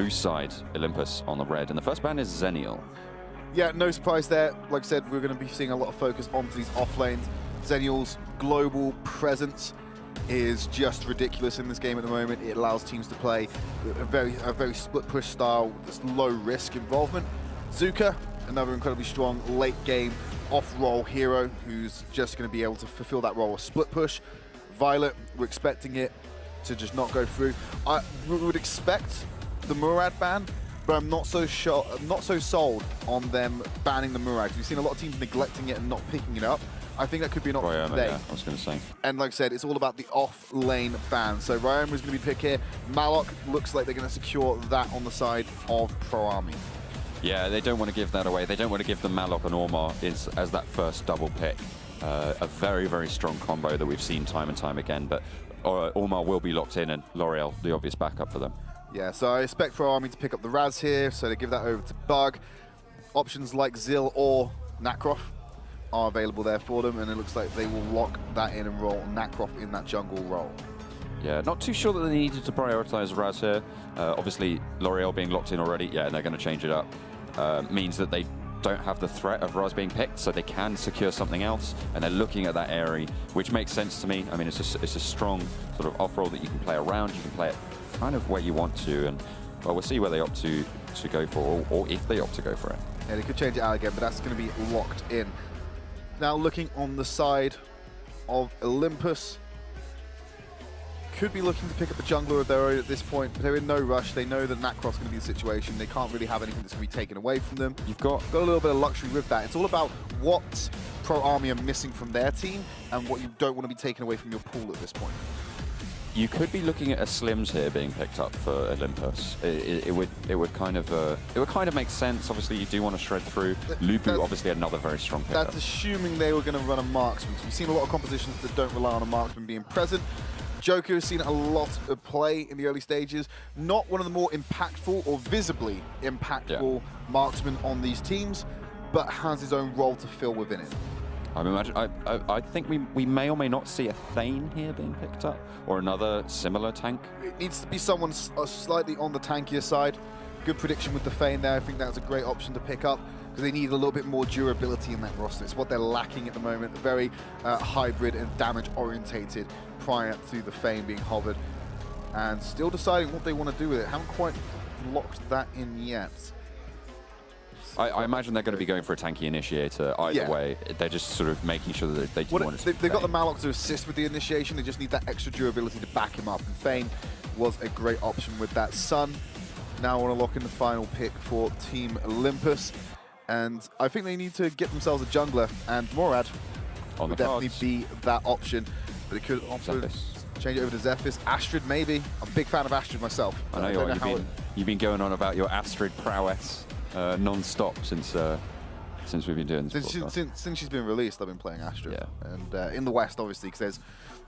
blue side, Olympus on the red, and the first ban is Zenial. Yeah, no surprise there. Like I said, we're going to be seeing a lot of focus onto these off lanes. Zenial's global presence is just ridiculous in this game at the moment. It allows teams to play a very split push style with low risk involvement. Zuka, another incredibly strong late game off-roll hero who's just going to be able to fulfill that role of split push. Violet, we're expecting it to just not go through. We would expect the Murad ban, but I'm not so sold on them banning the Murad. We've seen a lot of teams neglecting it and not picking it up. I think that could be an option today. Yeah, I was going to say. And like I said, it's all about the off-lane ban. So Ryoma is going to be picked here. Malok looks like they're going to secure that on the side of PROARMY. Yeah, they don't want to give that away. They don't want to give the Malok and Ormar as that first double pick. A very, very strong combo that we've seen time and time again. But Ormar will be locked in, and L'Oreal, the obvious backup for them. Yeah, so I expect PROARMY to pick up the Raz here, so they give that over to Bug. Options like Zil or Nakroff are available there for them, and it looks like they will lock that in and roll Nakroff in that jungle role. Yeah, not too sure that they needed to prioritize Raz here. Obviously, L'Oreal being locked in already, yeah, and they're going to change it up. Means that they don't have the threat of Raz being picked, so they can secure something else, and they're looking at that area, which makes sense to me. I mean, it's a strong sort of off-roll that you can play around. You can play it kind of where you want to, and well, we'll see where they opt to go for, or if they opt to go for it. Yeah, they could change it out again, but that's going to be locked in. Now looking on the side of Olympus, could be looking to pick up a jungler of their own at this point, but they're in no rush. They know that Nakroff's going to be the situation. They can't really have anything that's going to be taken away from them. You've got a little bit of luxury with that. It's all about what PROARMY are missing from their team and what you don't want to be taken away from your pool at this point. You could be looking at a Slims here being picked up for Olympus. It would kind of make sense. Obviously, you do want to shred through. Lupu, obviously, another very strong pickup. That's assuming they were going to run a marksman. So we've seen a lot of compositions that don't rely on a marksman being present. Joker has seen a lot of play in the early stages. Not one of the more impactful or visibly impactful marksmen on these teams, but has his own role to fill within it. I think we may or may not see a Thane here being picked up, or another similar tank. It needs to be someone slightly on the tankier side. Good prediction with the Thane there. I think that's a great option to pick up, because they need a little bit more durability in that roster. It's what they're lacking at the moment. Very hybrid and damage-orientated prior to the Thane being hovered. And still deciding what they want to do with it. Haven't quite locked that in yet. I imagine they're going to be going for a tanky initiator either way. They're just sort of making sure that they do want to. They've got the Malok to assist with the initiation. They just need that extra durability to back him up. And Thane was a great option with that. Sun now want to lock in the final pick for Team Olympus. And I think they need to get themselves a jungler. And Morad would definitely be that option. But it could also change it over to Zephys. Astrid, maybe. I'm a big fan of Astrid myself. I know you've been going on about your Astrid prowess non-stop since we've been doing this. Since she's been released, I've been playing Astrid. Yeah. And in the West, obviously, because there's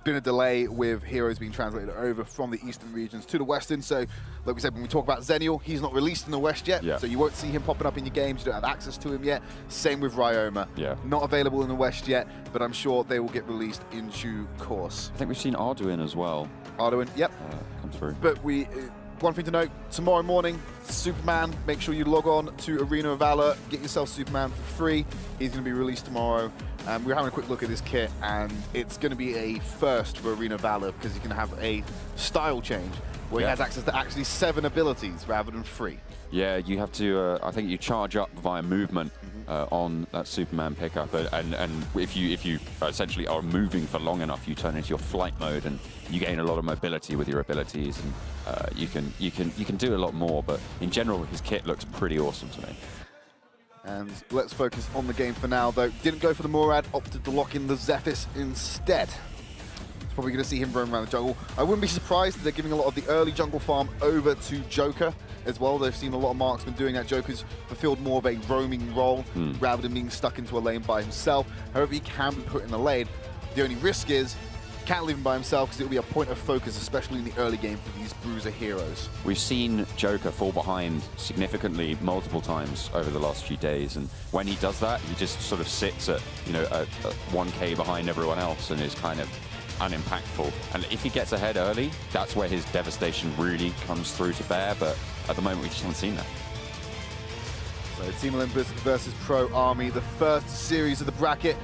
been a delay with heroes being translated over from the Eastern regions to the Western. So, like we said, when we talk about Zenial, he's not released in the West yet. So you won't see him popping up in your games. You don't have access to him yet. Same with Ryoma. Not available in the West yet, but I'm sure they will get released in due course. I think we've seen Arduin as well. Arduin, yep. Come through. But one thing to note, tomorrow morning, Superman, make sure you log on to Arena of Valor, get yourself Superman for free. He's going to be released tomorrow. We're having a quick look at this kit, and it's going to be a first for Arena of Valor because you can have a style change where he has access to actually 7 abilities rather than 3. Yeah, you have to, I think you charge up via movement on that Superman pickup, and if you essentially are moving for long enough, you turn into your flight mode, and you gain a lot of mobility with your abilities, and you can do a lot more. But in general, his kit looks pretty awesome to me. And let's focus on the game for now, though. Didn't go for the Morad, opted to lock in the Zephys instead. Probably going to see him roam around the jungle. I wouldn't be surprised if they're giving a lot of the early jungle farm over to Joker as well. They've seen a lot of marksmen doing that. Joker's fulfilled more of a roaming role rather than being stuck into a lane by himself. However, he can be put in the lane. The only risk is can't leave him by himself because it will be a point of focus, especially in the early game for these bruiser heroes. We've seen Joker fall behind significantly multiple times over the last few days, and when he does that, he just sort of sits at, you know, 1K behind everyone else and is kind of unimpactful. And if he gets ahead early, that's where his devastation really comes through to bear. But at the moment, we just haven't seen that. So Team Olympus versus Pro Army, the first series of the bracket.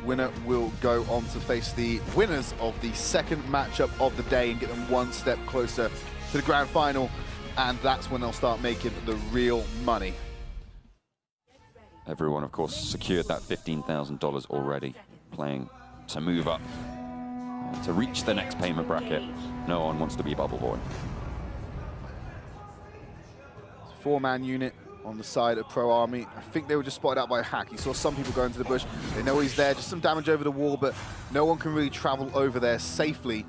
Winner will go on to face the winners of the second matchup of the day and get them one step closer to the grand final. And that's when they'll start making the real money. Everyone, of course, secured that $15,000 already, playing to move up, to reach the next payment bracket. No one wants to be bubble boy. Four-man unit on the side of Pro Army. I think they were just spotted out by a hack. You saw some people go into the bush. They know he's there, just some damage over the wall, but no one can really travel over there safely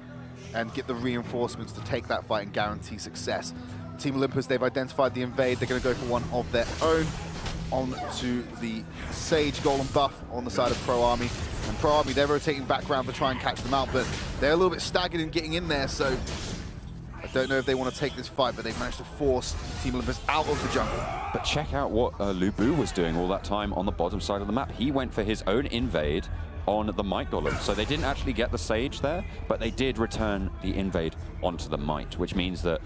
and get the reinforcements to take that fight and guarantee success. Team Olympus, they've identified the invade. They're going to go for one of their own. On to the Sage Golem buff on the side of Pro Army. And Pro Army, they're rotating background to try and catch them out, but they're a little bit staggered in getting in there, so I don't know if they want to take this fight, but they've managed to force Team Olympus out of the jungle. But check out what Lubu was doing all that time on the bottom side of the map. He went for his own invade on the Might Golem. So they didn't actually get the Sage there, but they did return the invade onto the Might, which means that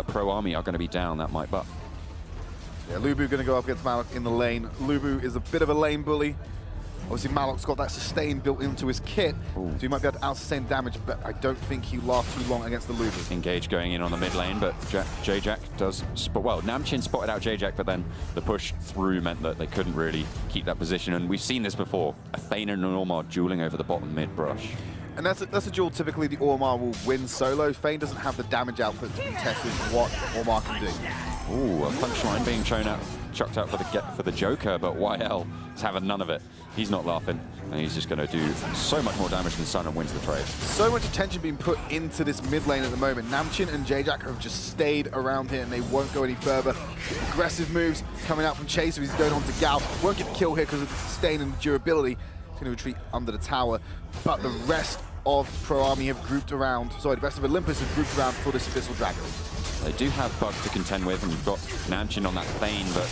Pro Army are going to be down that Might buff. Yeah, Lubu going to go up against Malok in the lane. Lubu is a bit of a lane bully. Obviously, Malok's got that sustain built into his kit, so he might be able to out-sustain damage, but I don't think he'll last too long against the Lubu. Engage going in on the mid lane, but J-Jack does spot. Well, Namchin spotted out J-Jack, but then the push through meant that they couldn't really keep that position, and we've seen this before. Athena and Ormar dueling over the bottom mid brush. And that's a duel typically the Ormar will win solo. Fane doesn't have the damage output to contest with what Ormar can do. Ooh, a punchline being chucked out for the Joker, but YL is having none of it. He's not laughing, and he's just going to do so much more damage than Sun and wins the trade. So much attention being put into this mid lane at the moment. Namchin and J-Jack have just stayed around here, and they won't go any further. Aggressive moves coming out from Chaser. He's going on to Gal. Won't get the kill here because of the sustain and the durability. He's going to retreat under the tower, but the rest of Pro Army have grouped around, sorry, the rest of Olympus have grouped around for this Abyssal Dragon. They do have Bug to contend with, and you've got Namchin on that Thane, but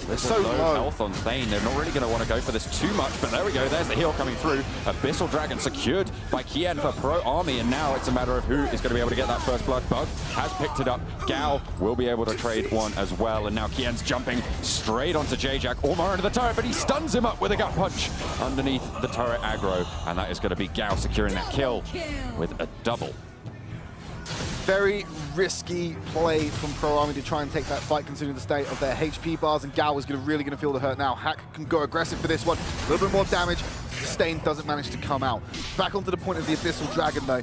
there's so low health on Thane. They're not really going to want to go for this too much, but there we go. There's the heal coming through. Abyssal Dragon secured by Kian for Pro Army, and now it's a matter of who is going to be able to get that first blood. Bug has picked it up. Gal will be able to trade one as well, and now Kian's jumping straight onto J-Jack. Ormar into the turret, but he stuns him up with a gut punch underneath the turret aggro, and that is going to be Gal securing that kill with a double. Very risky play from Pro Army to try and take that fight, considering the state of their HP bars, and Gal is really going to feel the hurt now. Hack can go aggressive for this one. A little bit more damage. Sustain doesn't manage to come out. Back onto the point of the Abyssal Dragon, though.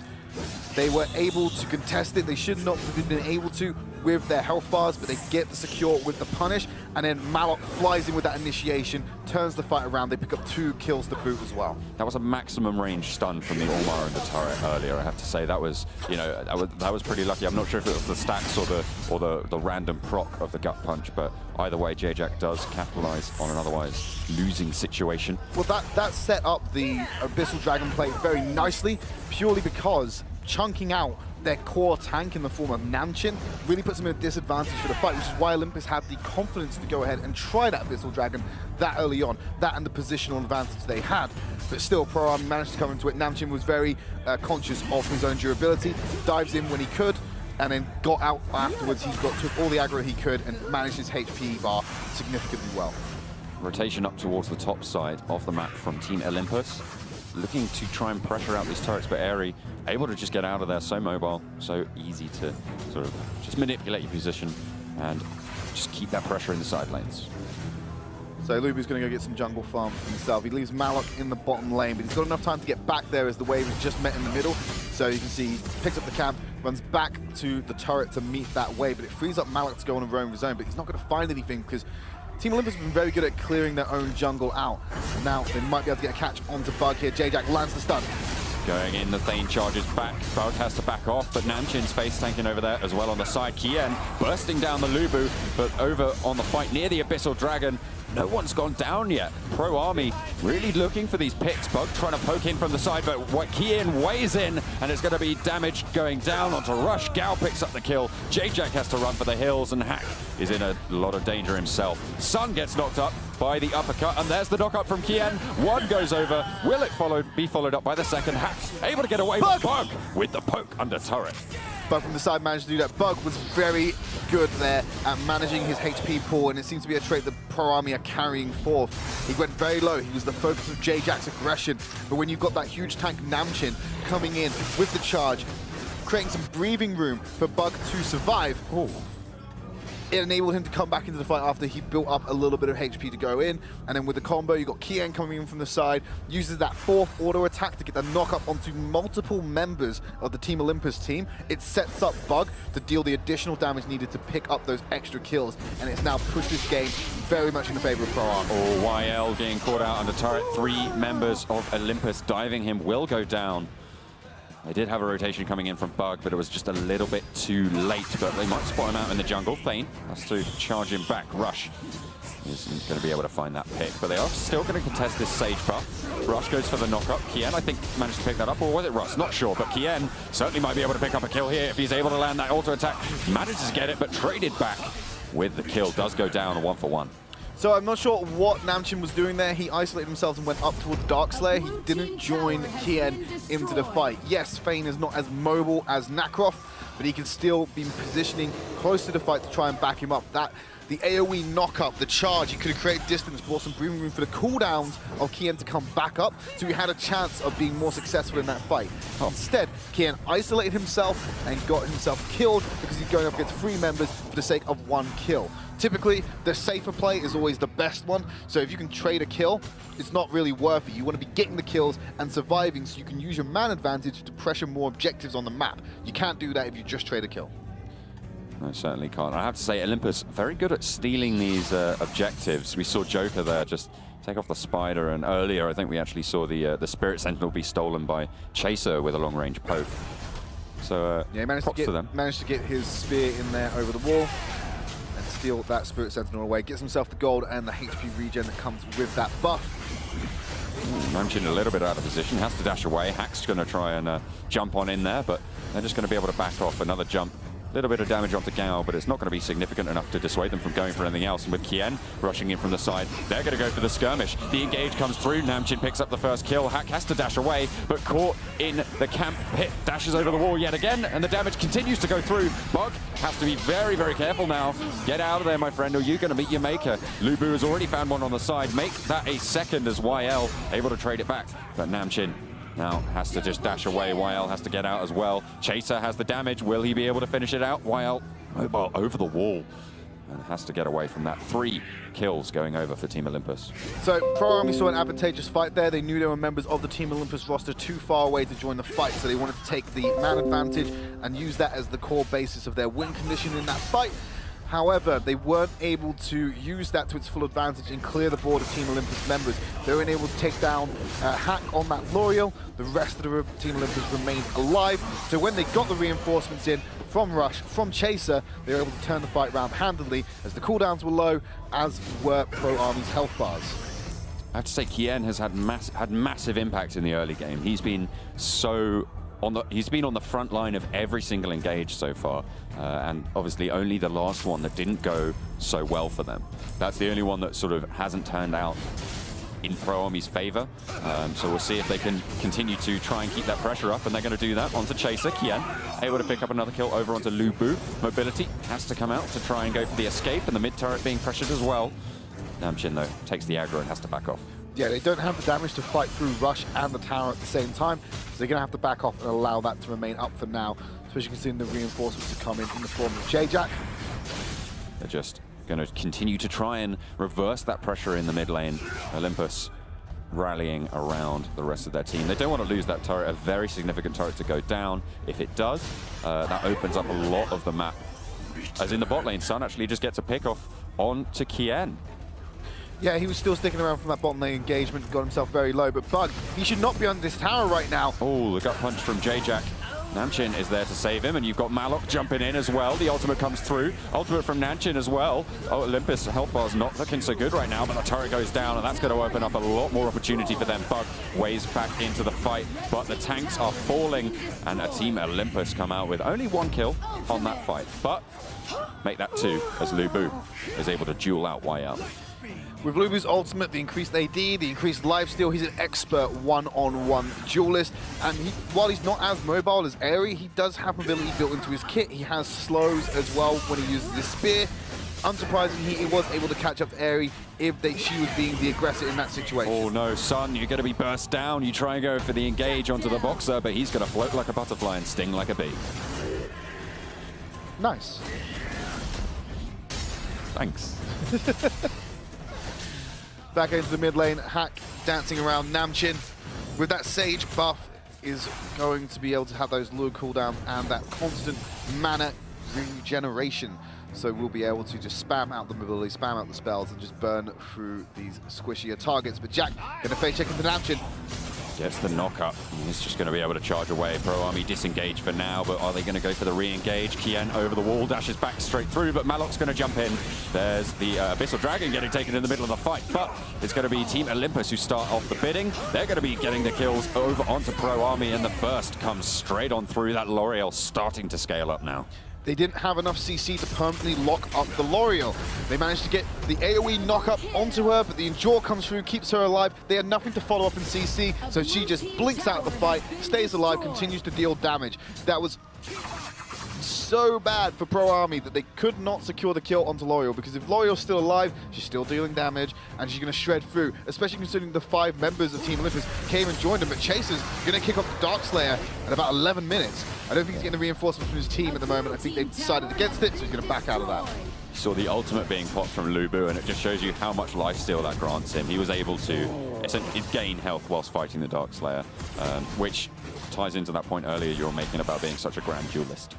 They were able to contest it. They should not have been able to with their health bars, but they get the secure with the punish, and then Malok flies in with that initiation, turns the fight around. They pick up 2 kills to boot as well. That was a maximum range stun from the Ormar and the turret earlier. I have to say that was, you know, that was pretty lucky. I'm not sure if it was the stacks or the random proc of the gut punch, but either way, J-Jack does capitalize on an otherwise losing situation. Well, that set up the Abyssal Dragon play very nicely, purely because chunking out their core tank in the form of Namchin really puts them in a disadvantage for the fight, which is why Olympus had the confidence to go ahead and try that Abyssal Dragon that early on, that and the positional advantage they had. But still, Pro Army managed to come into it. Namchin was very conscious of his own durability, dives in when he could, and then got out afterwards. He took all the aggro he could and managed his HP bar significantly well. Rotation up towards the top side of the map from Team Olympus, looking to try and pressure out these turrets, but Airy able to just get out of there, so mobile, so easy to sort of just manipulate your position and just keep that pressure in the side lanes. So Lubu's going to go get some jungle farm for himself. He leaves Malok in the bottom lane, but he's got enough time to get back there as the wave has just met in the middle. So you can see he picks up the camp, runs back to the turret to meet that wave, but it frees up Malok to go on and roam his own, but he's not going to find anything because Team Olympus have been very good at clearing their own jungle out. And now they might be able to get a catch onto Bug here. J-Jack lands the stun. Going in, the Thane charges back. Bug has to back off, but Namchin's face tanking over there as well on the side. Kian bursting down the Lubu, but over on the fight near the Abyssal Dragon. no one's gone down yet. PROARMY really looking for these picks. Bug trying to poke in from the side, but Kian weighs in, and it's going to be damage going down onto Rush. Gao picks up the kill. Jack has to run for the hills, and Hack is in a lot of danger himself. Sun gets knocked up by the uppercut, and there's the knock-up from Kian. One goes over. Will it be followed up by the second? Hack able to get away with Bug with the poke under turret. Bug from the side managed to do that. Bug was very good there at managing his HP pool, and it seems to be a trait that PROARMY are carrying forth. He went very low. He was the focus of Jack's aggression. But when you've got that huge tank Namchin coming in with the charge, creating some breathing room for Bug to survive, it enabled him to come back into the fight after he built up a little bit of HP to go in. And then with the combo, you got Kian coming in from the side, uses that fourth auto attack to get the knock up onto multiple members of the Team Olympus team. It sets up Bug to deal the additional damage needed to pick up those extra kills. And it's now pushed this game very much in the favor of PROARMY. Oh, YL getting caught out under turret. 3 members of Olympus diving him will go down. They did have a rotation coming in from Bug, but it was just a little bit too late. But they might spot him out in the jungle. Thane has to charge him back. Rush isn't going to be able to find that pick, but they are still going to contest this Sage buff. Rush goes for the knockup. Kian, I think, managed to pick that up, or was it Russ? Not sure, but Kian certainly might be able to pick up a kill here if he's able to land that auto attack. Manages to get it, but traded back with the kill. Does go down a 1-for-1. So I'm not sure what Namchin was doing there. He isolated himself and went up towards Darkslayer. He didn't join Kian into the fight. Yes, Thane is not as mobile as Nacroft, but he can still be positioning close to the fight to try and back him up. The AoE knock-up, the charge, he could have created distance, brought some breathing room for the cooldowns of Kian to come back up, so he had a chance of being more successful in that fight. Instead, Kian isolated himself and got himself killed because he's going up against 3 members for the sake of 1 kill. Typically, the safer play is always the best one, so if you can trade a kill, it's not really worth it. You want to be getting the kills and surviving so you can use your man advantage to pressure more objectives on the map. You can't do that if you just trade a kill. I certainly can't. I have to say, Olympus, very good at stealing these objectives. We saw Joker there just take off the spider, and earlier I think we actually saw the Spirit Sentinel be stolen by Chaser with a long-range poke. So yeah, he managed to get his spear in there over the wall and steal that Spirit Sentinel away. Gets himself the gold and the HP regen that comes with that buff. Namchin a little bit out of position, has to dash away. Hack's going to try and jump on in there, but they're just going to be able to back off. Another jump. A little bit of damage onto Gao, but it's not going to be significant enough to dissuade them from going for anything else. And with Kian rushing in from the side, they're going to go for the skirmish. The engage comes through. Namchin picks up the first kill. Hack has to dash away, but caught in the camp pit. Dashes over the wall yet again, and the damage continues to go through. Bug has to be very, very careful now. Get out of there, my friend, or you're going to meet your maker. Lubu has already found one on the side. Make that a second as YL able to trade it back. But Namchin now has to just dash away. YL has to get out as well. Chaser has the damage. Will he be able to finish it out? YL mobile over the wall and has to get away from that. 3 kills going over for Team Olympus. So PROARMY saw an advantageous fight there. They knew they were members of the Team Olympus roster too far away to join the fight, so they wanted to take the man advantage and use that as the core basis of their win condition in that fight. However, they weren't able to use that to its full advantage and clear the board of Team Olympus members. They were able to take down Hack on that L'Oreal. The rest of the Team Olympus remained alive. So when they got the reinforcements in from Rush, from Chaser, they were able to turn the fight around handily as the cooldowns were low, as were PROARMY's health bars. I have to say, Kian has had massive impact in the early game. He's been he's been on the front line of every single engage so far, and obviously only the last one that didn't go so well for them. That's the only one that sort of hasn't turned out in PROARMY's favor. So we'll see if they can continue to try and keep that pressure up, and they're going to do that onto Chaser. Kian able to pick up another kill over onto Lubu. Mobility has to come out to try and go for the escape, and the mid turret being pressured as well. Namchin, though, takes the aggro and has to back off. Yeah, they don't have the damage to fight through Rush and the tower at the same time, so they're going to have to back off and allow that to remain up for now, especially considering the reinforcements to come in the form of Jack. They're just going to continue to try and reverse that pressure in the mid lane. Olympus rallying around the rest of their team. They don't want to lose that turret, a very significant turret to go down. If it does, that opens up a lot of the map. As in the bot lane, Sun actually just gets a pick off onto Kian. Yeah, he was still sticking around from that bottom lane engagement, got himself very low, but Bug, he should not be on this tower right now. Oh, the gut punch from Jack. Namchin is there to save him, and you've got Malok jumping in as well. The ultimate comes through. Ultimate from Namchin as well. Oh, Olympus health bar's not looking so good right now, but the turret goes down, and that's going to open up a lot more opportunity for them. Bug waves back into the fight, but the tanks are falling, and a Team Olympus come out with only 1 kill on that fight. But make that 2 as Lubu is able to duel out Y out. With Lubu's ultimate, the increased AD, the increased lifesteal, he's an expert one-on-one duelist. And while he's not as mobile as Aerie, he does have mobility built into his kit. He has slows as well when he uses his spear. Unsurprisingly, he was able to catch up to Aerie if she was being the aggressor in that situation. Oh no, Sun, you're going to be burst down. You try and go for the engage onto the boxer, but he's going to float like a butterfly and sting like a bee. Nice. Thanks. Back into the mid lane, Hack dancing around Namchin. With that Sage buff, is going to be able to have those lure cooldowns and that constant mana regeneration. So we'll be able to just spam out the mobility, spam out the spells, and just burn through these squishier targets. But Jack going to face check into Namchin. Gets the knock-up. He's just going to be able to charge away. ProArmy disengage for now, but are they going to go for the re-engage? Kien over the wall, dashes back straight through, but Malok's going to jump in. There's the Abyssal Dragon getting taken in the middle of the fight, but it's going to be Team Olympus who start off the bidding. They're going to be getting the kills over onto ProArmy, and the burst comes straight on through. That L'Oreal starting to scale up now. They didn't have enough CC to permanently lock up the L'Oreal. They managed to get the AoE knock-up onto her, but the Endure comes through, keeps her alive. They had nothing to follow up in CC, so she just blinks out of the fight, stays alive, continues to deal damage. That was so bad for ProArmy that they could not secure the kill onto L'Oreal, because if L'Oreal's still alive, she's still dealing damage, and she's going to shred through, especially considering the 5 members of Team Olympus came and joined them, but Chaser's going to kick off the Darkslayer at about 11 minutes. I don't think he's getting the reinforcements from his team at the moment. I think they've decided against it, so he's going to back out of that. Saw the ultimate being popped from Lubu, and it just shows you how much lifesteal that grants him. He was able to essentially gain health whilst fighting the Darkslayer, which ties into that point earlier you were making about being such a grand duelist.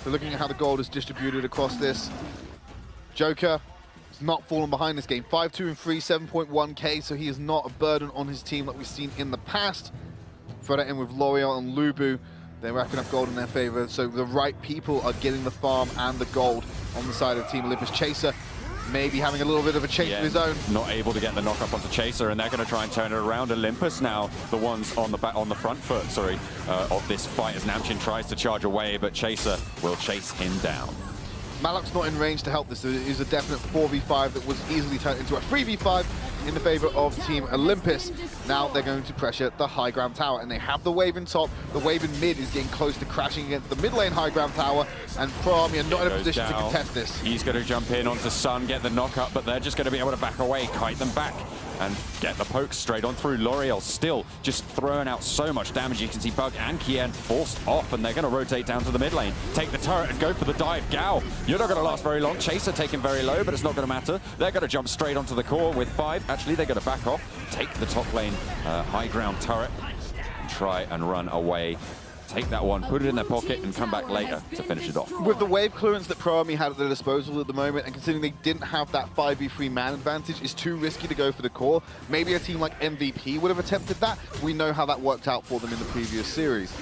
So looking at how the gold is distributed across this, Joker has not fallen behind this game. 5-2 and 3, 7.1k, so he is not a burden on his team like we've seen in the past. Throw that in with L'Oreal and Lubu. They're racking up gold in their favor, so the right people are getting the farm and the gold on the side of Team Olympus. Chaser maybe having a little bit of a chase of his own. Not able to get the knock up onto Chaser, and they're going to try and turn it around. Olympus now the ones on the front foot, of this fight as Namchin tries to charge away, but Chaser will chase him down. Malok's not in range to help this. It is a definite 4v5 that was easily turned into a 3v5 in the favor of Team Olympus. Now they're going to pressure the high ground tower, and they have the wave in top. The wave in mid is getting close to crashing against the mid lane high ground tower, and ProArmy are not in a position to contest this. He's going to jump in onto Sun, get the knock up, but they're just going to be able to back away, kite them back, and get the poke straight on through. L'Oreal still just throwing out so much damage. You can see Bug and Kien forced off, and they're going to rotate down to the mid lane, take the turret and go for the dive. Gao, you're not going to last very long. Chaser taken very low, but it's not going to matter. They're going to jump straight onto the core with 5. Actually, they're going to back off, take the top lane high ground turret, and try and run away. Take that one, put it in their pocket, and come back later to finish it off. With the wave clearance that ProArmy had at their disposal at the moment, and considering they didn't have that 5v3 man advantage, it's too risky to go for the core. Maybe a team like MVP would have attempted that. We know how that worked out for them in the previous series.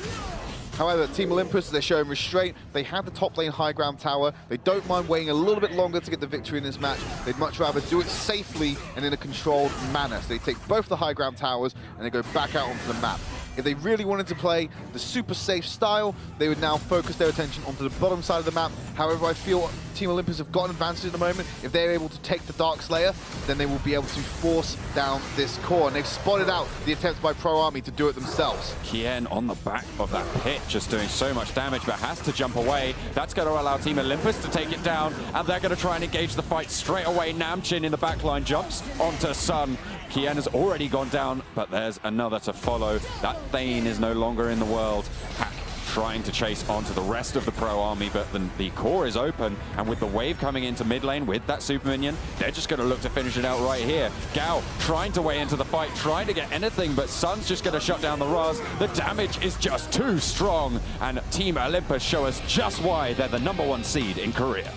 However, Team Olympus, they're showing restraint. They had the top lane high ground tower. They don't mind waiting a little bit longer to get the victory in this match. They'd much rather do it safely and in a controlled manner. So they take both the high ground towers and they go back out onto the map. If they really wanted to play the super safe style, they would now focus their attention onto the bottom side of the map. However, I feel Team Olympus have got an advantage at the moment. If they're able to take the Darkslayer, then they will be able to force down this core. And they've spotted out the attempts by ProArmy to do it themselves. Kien on the back of that pit, just doing so much damage, but has to jump away. That's going to allow Team Olympus to take it down, and they're going to try and engage the fight straight away. Namchin in the backline jumps onto Sun. Kien has already gone down, but there's another to follow. That Thane is no longer in the world. Hack trying to chase onto the rest of the ProArmy, but the core is open, and with the wave coming into mid lane with that super minion, they're just going to look to finish it out right here. Gao trying to weigh into the fight, trying to get anything, but Sun's just going to shut down the Raz. The damage is just too strong, and Team Olympus show us just why they're the #1 seed in Korea.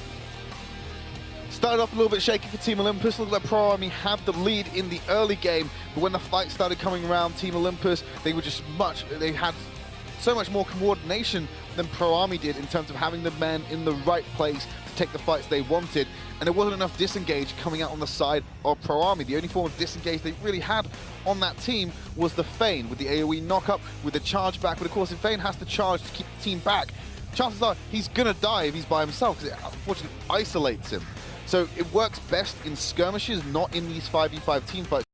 Started off a little bit shaky for Team Olympus. Looked like PROARMY had the lead in the early game, but when the fight started coming around, Team Olympus, they had so much more coordination than PROARMY did in terms of having the men in the right place to take the fights they wanted, and there wasn't enough disengage coming out on the side of PROARMY. The only form of disengage they really had on that team was the feign, with the AoE knockup, with the charge back, but of course if feign has to charge to keep the team back, chances are he's gonna die if he's by himself, because it unfortunately isolates him. So it works best in skirmishes, not in these 5v5 team fights.